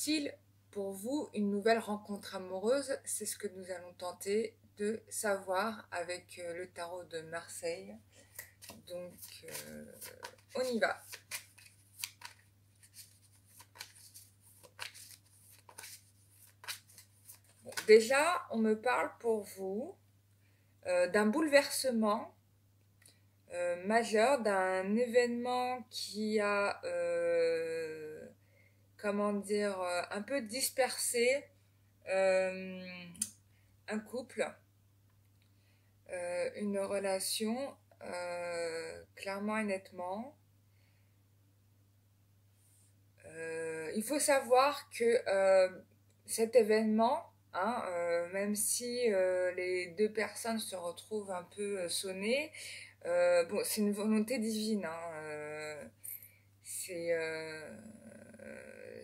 est-il pour vous une nouvelle rencontre amoureuse? C'est ce que nous allons tenter de savoir avec le tarot de Marseille. Donc, on y va. Bon, déjà, on me parle pour vous d'un bouleversement majeur, d'un événement qui a, comment dire, un peu dispersé un couple, une relation, clairement et nettement. Il faut savoir que cet événement, hein, même si les deux personnes se retrouvent un peu sonnées, bon, c'est une volonté divine, hein,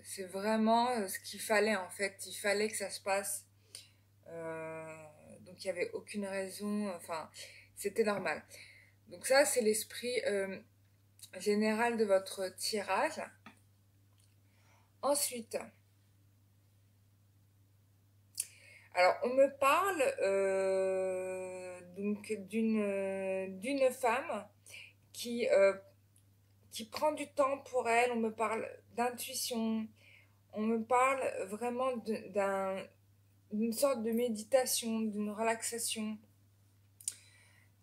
c'est vraiment ce qu'il fallait en fait. Il fallait que ça se passe. Donc il n'y avait aucune raison. Enfin, c'était normal. Donc ça, c'est l'esprit général de votre tirage. Ensuite, alors on me parle donc d'une femme qui qui prend du temps pour elle. On me parle d'intuition. On me parle vraiment d'une sorte de méditation, d'une relaxation.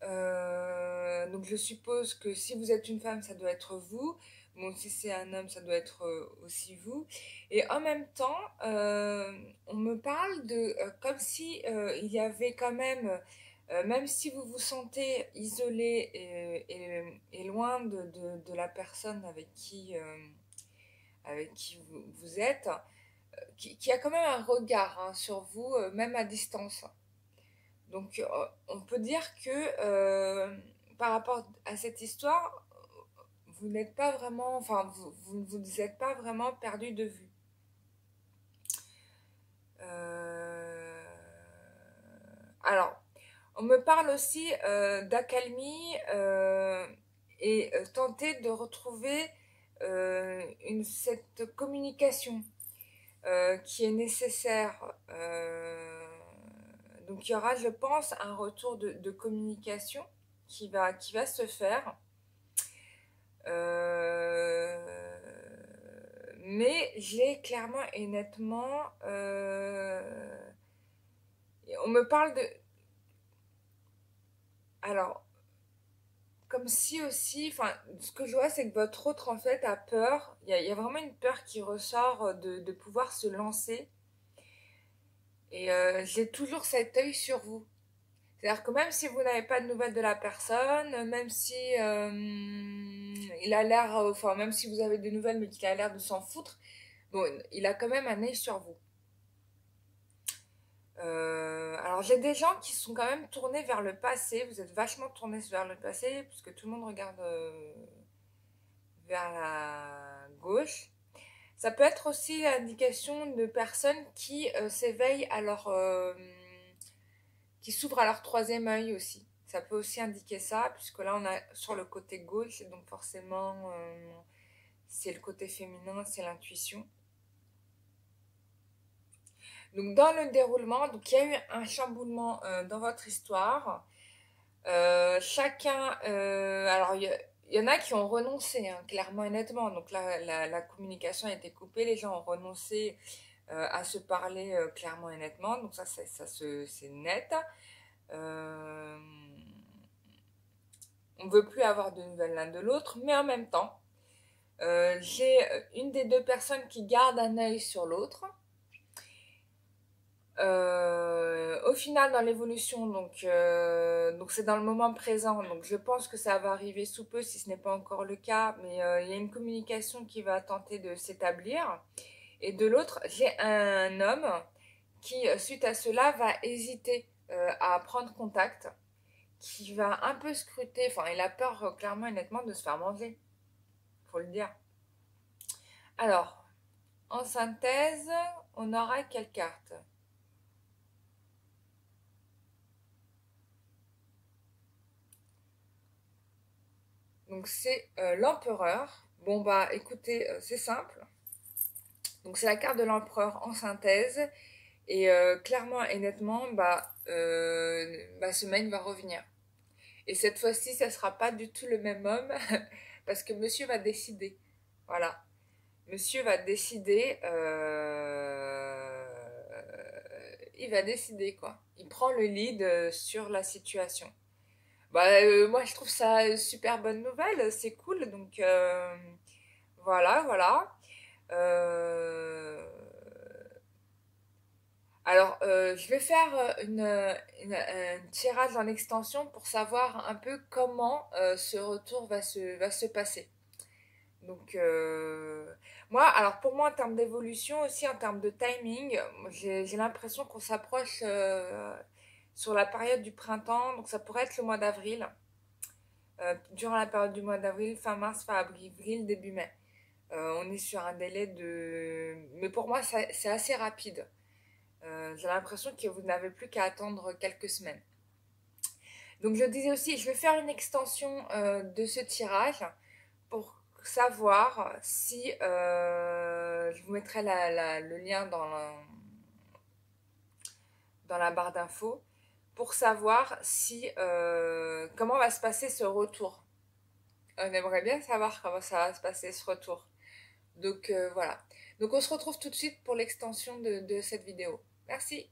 Donc je suppose que si vous êtes une femme, ça doit être vous. Bon, si c'est un homme, ça doit être aussi vous. Et en même temps, on me parle de comme si il y avait quand même si vous vous sentez isolé et loin de la personne avec qui vous êtes, qui a quand même un regard hein, sur vous, même à distance. Donc, on peut dire que par rapport à cette histoire, vous n'êtes pas vraiment, enfin, vous ne vous êtes pas vraiment perdu de vue. Alors, on me parle aussi d'accalmie et tenter de retrouver cette communication qui est nécessaire. Donc il y aura, je pense, un retour de communication qui va se faire. Mais j'ai clairement et nettement... on me parle de... Alors, comme si aussi... Enfin, ce que je vois, c'est que votre autre, en fait, a peur. Il y a vraiment une peur qui ressort de pouvoir se lancer. Et j'ai toujours cet œil sur vous. C'est-à-dire que même si vous n'avez pas de nouvelles de la personne, même si il a l'air, enfin même si vous avez des nouvelles mais qu'il a l'air de s'en foutre, bon, il a quand même un œil sur vous. Alors j'ai des gens qui sont quand même tournés vers le passé. Vous êtes vachement tournés vers le passé puisque tout le monde regarde vers la gauche. Ça peut être aussi l'indication de personnes qui s'éveillent à leur qui s'ouvrent à leur troisième œil aussi. Ça peut aussi indiquer ça, puisque là on a sur le côté gauche, et donc forcément c'est le côté féminin, c'est l'intuition. Donc dans le déroulement, donc il y a eu un chamboulement dans votre histoire. Chacun, alors il y en a qui ont renoncé, hein, clairement et nettement. Donc là, la communication a été coupée, les gens ont renoncé à se parler clairement et nettement. Donc ça, c'est net. Euh, on ne veut plus avoir de nouvelles l'un de l'autre, mais en même temps, j'ai une des deux personnes qui garde un œil sur l'autre. Au final, dans l'évolution, donc c'est dans le moment présent, donc je pense que ça va arriver sous peu si ce n'est pas encore le cas, mais il y a une communication qui va tenter de s'établir. Et de l'autre, j'ai un homme qui, suite à cela, va hésiter à prendre contact, qui va un peu scruter, enfin il a peur clairement et nettement de se faire manger, faut le dire. Alors, en synthèse, on aura quelle carte? Donc c'est l'empereur. Bon bah écoutez, c'est simple. Donc c'est la carte de l'empereur en synthèse. Et clairement et nettement, ce mail va revenir. Et cette fois-ci, ça sera pas du tout le même homme parce que monsieur va décider. Voilà. Monsieur va décider. Il va décider quoi. Il prend le lead sur la situation. Moi, je trouve ça une super bonne nouvelle. C'est cool. Donc, voilà, voilà. Euh, Alors, je vais faire un tirage en extension pour savoir un peu comment ce retour va se passer. Donc, moi, alors pour moi, en termes d'évolution, aussi en termes de timing, j'ai l'impression qu'on s'approche sur la période du printemps, donc ça pourrait être le mois d'avril, durant la période du mois d'avril, fin mars, fin avril, début mai. On est sur un délai de... Mais pour moi, c'est assez rapide. J'ai l'impression que vous n'avez plus qu'à attendre quelques semaines. Donc je disais aussi, je vais faire une extension de ce tirage pour savoir si je vous mettrai le lien dans la barre d'infos pour savoir si comment va se passer ce retour. On aimerait bien savoir comment ça va se passer ce retour. Donc voilà. Donc on se retrouve tout de suite pour l'extension de cette vidéo. Merci.